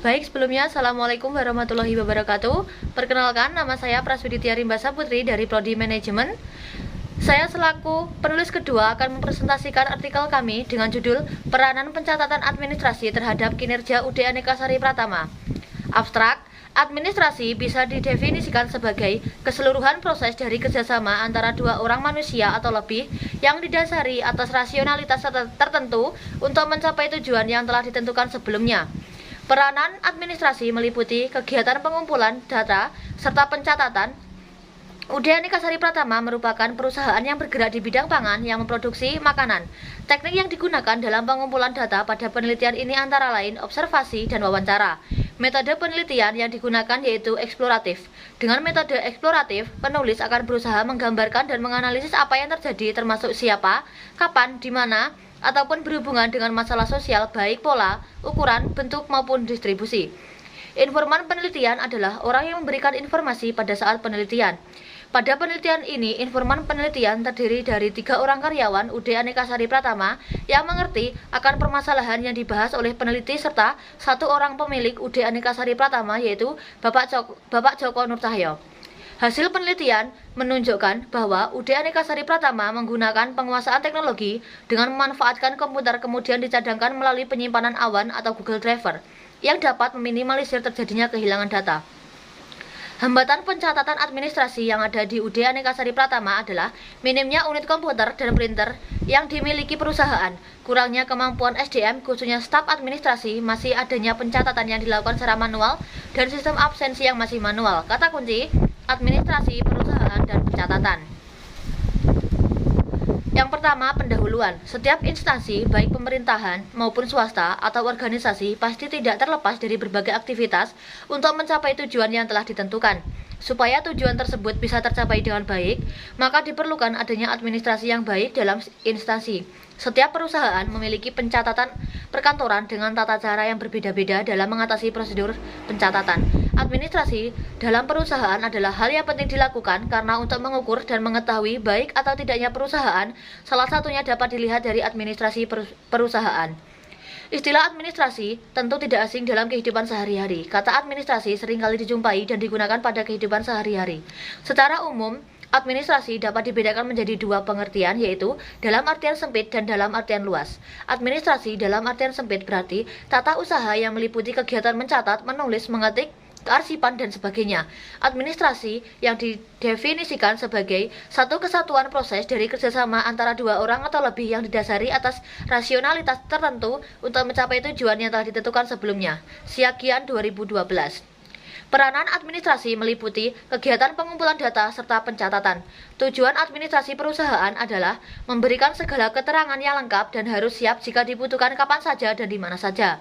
Baik, sebelumnya Assalamualaikum warahmatullahi wabarakatuh. Perkenalkan, nama saya Praswiditya Rimbasa Putri dari Prodi Manajemen. Saya selaku penulis kedua akan mempresentasikan artikel kami dengan judul Peranan Pencatatan Administrasi terhadap Kinerja UD Aneka Sari Pratama. Abstrak, administrasi bisa didefinisikan sebagai keseluruhan proses dari kerjasama antara dua orang manusia atau lebih yang didasari atas rasionalitas tertentu untuk mencapai tujuan yang telah ditentukan sebelumnya. Peranan administrasi meliputi kegiatan pengumpulan data serta pencatatan. UD Aneka Sari Pratama merupakan perusahaan yang bergerak di bidang pangan yang memproduksi makanan. Teknik yang digunakan dalam pengumpulan data pada penelitian ini antara lain observasi dan wawancara. Metode penelitian yang digunakan yaitu eksploratif. Dengan metode eksploratif, penulis akan berusaha menggambarkan dan menganalisis apa yang terjadi termasuk siapa, kapan, di mana, ataupun berhubungan dengan masalah sosial baik pola, ukuran, bentuk maupun distribusi. Informan penelitian adalah orang yang memberikan informasi pada saat penelitian. Pada penelitian ini, informan penelitian terdiri dari 3 orang karyawan UD Aneka Sari Pratama yang mengerti akan permasalahan yang dibahas oleh peneliti serta 1 orang pemilik UD Aneka Sari Pratama yaitu Bapak Joko Nur Cahyo. Hasil penelitian menunjukkan bahwa UD Aneka Sari Pratama menggunakan penguasaan teknologi dengan memanfaatkan komputer kemudian dicadangkan melalui penyimpanan awan atau Google Driver yang dapat meminimalisir terjadinya kehilangan data. Hambatan pencatatan administrasi yang ada di UD Aneka Sari Pratama adalah minimnya unit komputer dan printer yang dimiliki perusahaan, kurangnya kemampuan SDM khususnya staf administrasi, masih adanya pencatatan yang dilakukan secara manual, dan sistem absensi yang masih manual. Kata kunci, administrasi, perusahaan, dan pencatatan. Yang pertama, pendahuluan. Setiap instansi, baik pemerintahan maupun swasta atau organisasi, pasti tidak terlepas dari berbagai aktivitas untuk mencapai tujuan yang telah ditentukan. Supaya tujuan tersebut bisa tercapai dengan baik, maka diperlukan adanya administrasi yang baik dalam instansi. Setiap perusahaan memiliki pencatatan perkantoran dengan tata cara yang berbeda-beda dalam mengatasi prosedur pencatatan. Administrasi dalam perusahaan adalah hal yang penting dilakukan karena untuk mengukur dan mengetahui baik atau tidaknya perusahaan, salah satunya dapat dilihat dari administrasi perusahaan. Istilah administrasi tentu tidak asing dalam kehidupan sehari-hari. Kata administrasi seringkali dijumpai dan digunakan pada kehidupan sehari-hari. Secara umum, administrasi dapat dibedakan menjadi 2 pengertian, yaitu dalam artian sempit dan dalam artian luas. Administrasi dalam artian sempit berarti tata usaha yang meliputi kegiatan mencatat, menulis, mengetik, kearsipan, dan sebagainya. Administrasi yang didefinisikan sebagai satu kesatuan proses dari kerjasama antara 2 orang atau lebih yang didasari atas rasionalitas tertentu untuk mencapai tujuan yang telah ditentukan sebelumnya. Siagian 2012. Peranan administrasi meliputi kegiatan pengumpulan data serta pencatatan. Tujuan administrasi perusahaan adalah memberikan segala keterangan yang lengkap dan harus siap jika dibutuhkan kapan saja dan di mana saja.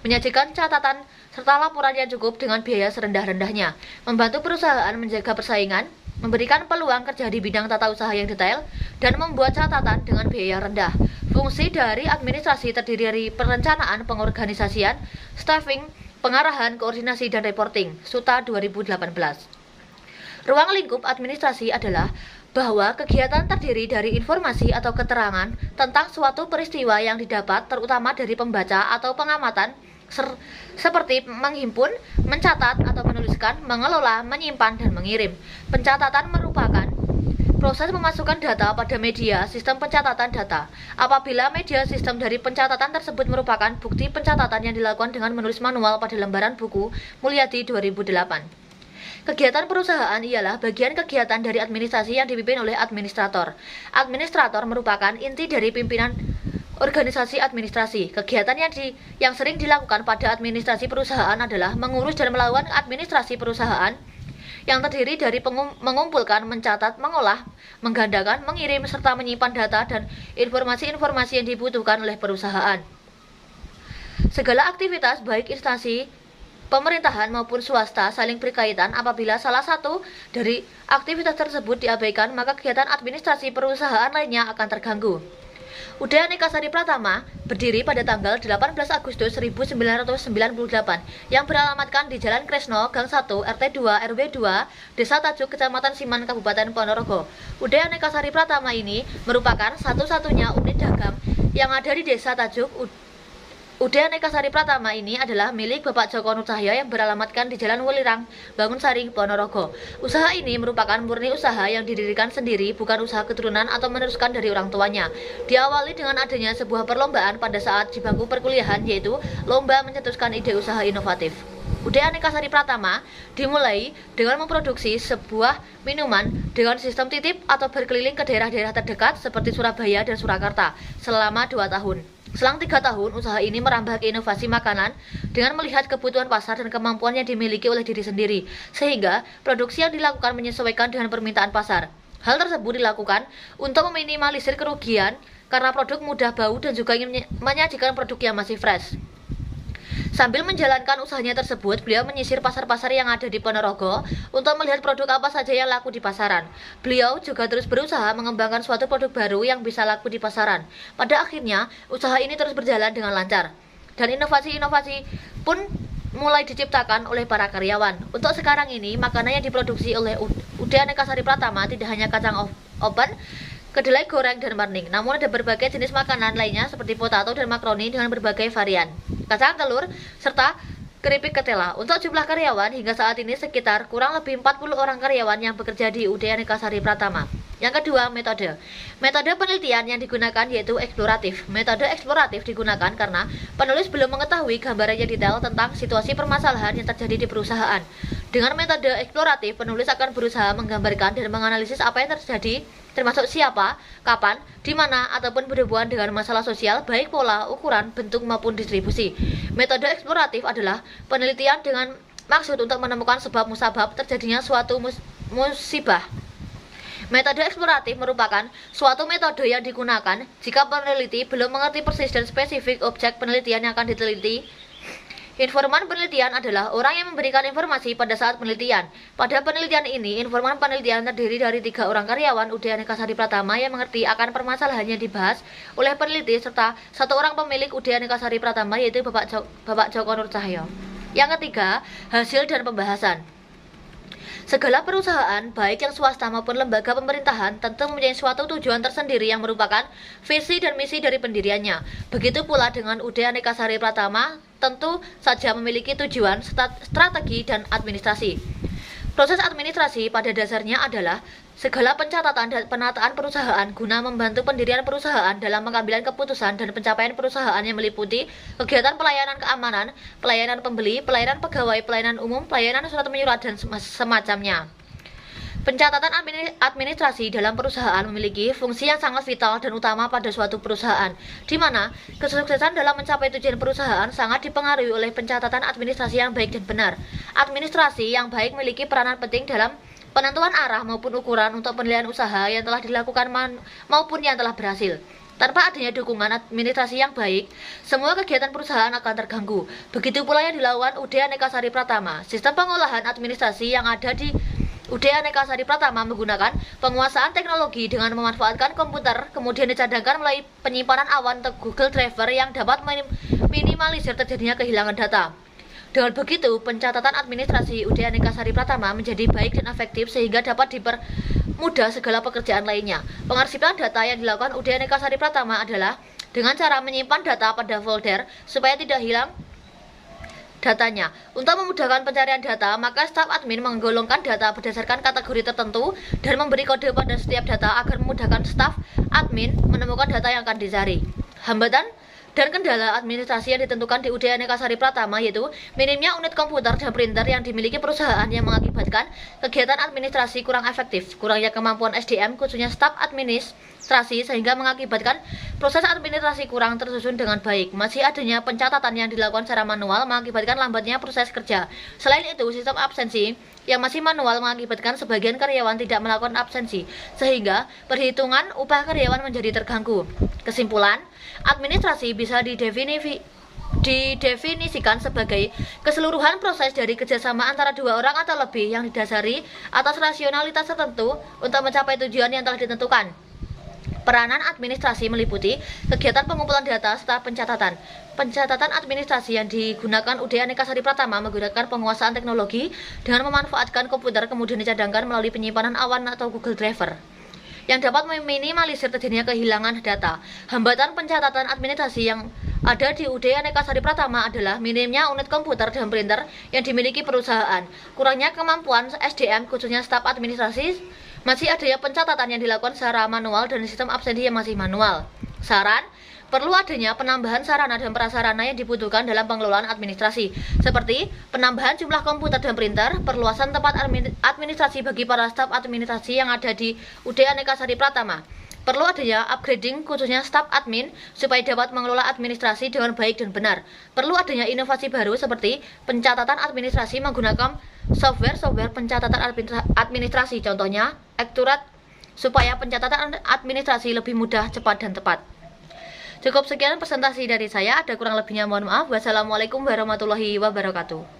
Menyajikan catatan serta laporan yang cukup dengan biaya serendah-rendahnya. Membantu perusahaan menjaga persaingan, memberikan peluang kerja di bidang tata usaha yang detail, dan membuat catatan dengan biaya rendah. Fungsi dari administrasi terdiri dari perencanaan, pengorganisasian, staffing, pengarahan, koordinasi, dan reporting. Suta 2018. Ruang lingkup administrasi adalah bahwa kegiatan terdiri dari informasi atau keterangan tentang suatu peristiwa yang didapat terutama dari pembaca atau pengamatan seperti menghimpun, mencatat atau menuliskan, mengelola, menyimpan, dan mengirim. Pencatatan merupakan proses memasukkan data pada media sistem pencatatan data. Apabila media sistem dari pencatatan tersebut merupakan bukti pencatatan yang dilakukan dengan menulis manual pada lembaran buku, Mulyadi 2008. Kegiatan perusahaan ialah bagian kegiatan dari administrasi yang dipimpin oleh administrator. Administrator merupakan inti dari pimpinan organisasi administrasi. Kegiatan yang sering dilakukan pada administrasi perusahaan adalah mengurus dan melakukan administrasi perusahaan yang terdiri dari mengumpulkan, mencatat, mengolah, menggandakan, mengirim, serta menyimpan data dan informasi-informasi yang dibutuhkan oleh perusahaan. Segala aktivitas baik instansi pemerintahan maupun swasta saling berkaitan. Apabila salah satu dari aktivitas tersebut diabaikan, maka kegiatan administrasi perusahaan lainnya akan terganggu. UD Aneka Sari Pratama berdiri pada tanggal 18 Agustus 1998 yang beralamatkan di Jalan Kresno, Gang 1, RT 2, RW 2, Desa Tajuk, Kecamatan Siman, Kabupaten Ponorogo. UD Aneka Sari Pratama ini merupakan satu-satunya unit dagang yang ada di Desa Tajuk UD Aneka Sari Pratama ini adalah milik Bapak Joko Nur Cahyo yang beralamatkan di Jalan Welirang, Bangunsari, Ponorogo. Usaha ini merupakan murni usaha yang didirikan sendiri, bukan usaha keturunan atau meneruskan dari orang tuanya. Diawali dengan adanya sebuah perlombaan pada saat di bangku perkuliahan, yaitu lomba mencetuskan ide usaha inovatif. UD Aneka Sari Pratama dimulai dengan memproduksi sebuah minuman dengan sistem titip atau berkeliling ke daerah-daerah terdekat seperti Surabaya dan Surakarta selama 2 tahun. Selang 3 tahun, usaha ini merambah ke inovasi makanan dengan melihat kebutuhan pasar dan kemampuan yang dimiliki oleh diri sendiri, sehingga produksi yang dilakukan menyesuaikan dengan permintaan pasar. Hal tersebut dilakukan untuk meminimalisir kerugian karena produk mudah bau dan juga ingin menyajikan produk yang masih fresh. Sambil menjalankan usahanya tersebut, beliau menyisir pasar-pasar yang ada di Ponorogo untuk melihat produk apa saja yang laku di pasaran. Beliau juga terus berusaha mengembangkan suatu produk baru yang bisa laku di pasaran. Pada akhirnya, usaha ini terus berjalan dengan lancar. Dan inovasi-inovasi pun mulai diciptakan oleh para karyawan. Untuk sekarang ini, makanan yang diproduksi oleh UD Aneka Sari Pratama tidak hanya kacang oven, kedelai goreng dan marning, namun ada berbagai jenis makanan lainnya seperti potato dan makaroni dengan berbagai varian, kacang telur, serta keripik ketela. Untuk jumlah karyawan, hingga saat ini sekitar kurang lebih 40 orang karyawan yang bekerja di UD Aneka Sari Pratama. Yang kedua, metode. Metode penelitian yang digunakan yaitu eksploratif. Metode eksploratif digunakan karena penulis belum mengetahui gambaran yang detail tentang situasi permasalahan yang terjadi di perusahaan. Dengan metode eksploratif, penulis akan berusaha menggambarkan dan menganalisis apa yang terjadi, termasuk siapa, kapan, di mana, ataupun berhubungan dengan masalah sosial, baik pola, ukuran, bentuk, maupun distribusi. Metode eksploratif adalah penelitian dengan maksud untuk menemukan sebab musabab terjadinya suatu musibah. Metode eksploratif merupakan suatu metode yang digunakan jika peneliti belum mengerti persis dan spesifik objek penelitian yang akan diteliti. Informan penelitian adalah orang yang memberikan informasi pada saat penelitian. Pada penelitian ini, informan penelitian terdiri dari 3 orang karyawan UD Aneka Sari Pratama yang mengerti akan permasalahan yang dibahas oleh peneliti, serta 1 orang pemilik UD Aneka Sari Pratama, yaitu Bapak Joko Nur Cahyo. Yang ketiga, hasil dan pembahasan. Segala perusahaan, baik yang swasta maupun lembaga pemerintahan, tentu mempunyai suatu tujuan tersendiri yang merupakan visi dan misi dari pendiriannya. Begitu pula dengan UD Aneka Sari Pratama, tentu saja memiliki tujuan, strategi, dan administrasi. Proses administrasi pada dasarnya adalah segala pencatatan dan penataan perusahaan guna membantu pendirian perusahaan dalam pengambilan keputusan dan pencapaian perusahaan yang meliputi kegiatan pelayanan keamanan, pelayanan pembeli, pelayanan pegawai, pelayanan umum, pelayanan surat menyurat, dan semacamnya. Pencatatan administrasi dalam perusahaan memiliki fungsi yang sangat vital dan utama pada suatu perusahaan, di mana kesuksesan dalam mencapai tujuan perusahaan sangat dipengaruhi oleh pencatatan administrasi yang baik dan benar. Administrasi yang baik memiliki peranan penting dalam penentuan arah maupun ukuran untuk penilaian usaha yang telah dilakukan maupun yang telah berhasil. Tanpa adanya dukungan administrasi yang baik, semua kegiatan perusahaan akan terganggu. Begitu pula yang dilakukan UD Aneka Sari Pratama. Sistem pengolahan administrasi yang ada di UD Aneka Sari Pratama menggunakan penguasaan teknologi dengan memanfaatkan komputer, kemudian dicadangkan melalui penyimpanan awan atau Google Driver yang dapat minimalisir terjadinya kehilangan data. Dengan begitu, pencatatan administrasi UD Aneka Sari Pratama menjadi baik dan efektif sehingga dapat dipermudah segala pekerjaan lainnya. Pengarsipan data yang dilakukan UD Aneka Sari Pratama adalah dengan cara menyimpan data pada folder supaya tidak hilang datanya. Untuk memudahkan pencarian data, maka staf admin menggolongkan data berdasarkan kategori tertentu dan memberi kode pada setiap data agar memudahkan staf admin menemukan data yang akan dicari. Hambatan dan kendala administrasi yang ditentukan di UD Aneka Sari Pratama yaitu minimnya unit komputer dan printer yang dimiliki perusahaan yang mengakibatkan kegiatan administrasi kurang efektif, kurangnya kemampuan SDM khususnya staf administrasi sehingga mengakibatkan proses administrasi kurang tersusun dengan baik. Masih adanya pencatatan yang dilakukan secara manual mengakibatkan lambatnya proses kerja. Selain itu, sistem absensi yang masih manual mengakibatkan sebagian karyawan tidak melakukan absensi sehingga perhitungan upah karyawan menjadi terganggu. Kesimpulan, administrasi bisa didefinisikan sebagai keseluruhan proses dari kerjasama antara 2 orang atau lebih yang didasari atas rasionalitas tertentu untuk mencapai tujuan yang telah ditentukan. Peranan administrasi meliputi kegiatan pengumpulan data serta pencatatan. Pencatatan administrasi yang digunakan UD Aneka Sari Pratama menggunakan penguasaan teknologi dengan memanfaatkan komputer kemudian dicadangkan melalui penyimpanan awan atau Google Driver. yang dapat meminimalisir terjadinya kehilangan data. Hambatan pencatatan administrasi yang ada di UD Aneka Sari Pratama adalah minimnya unit komputer dan printer yang dimiliki perusahaan, kurangnya kemampuan SDM khususnya staf administrasi, masih adanya pencatatan yang dilakukan secara manual dan sistem absensi yang masih manual. Saran, perlu adanya penambahan sarana dan prasarana yang dibutuhkan dalam pengelolaan administrasi, seperti penambahan jumlah komputer dan printer, perluasan tempat administrasi bagi para staf administrasi yang ada di UD Aneka Sari Pratama. Perlu adanya upgrading khususnya staf admin supaya dapat mengelola administrasi dengan baik dan benar. Perlu adanya inovasi baru seperti pencatatan administrasi menggunakan software pencatatan administrasi, contohnya Ekturat, supaya pencatatan administrasi lebih mudah, cepat, dan tepat. Cukup sekian presentasi dari saya, ada kurang lebihnya mohon maaf. Wassalamualaikum warahmatullahi wabarakatuh.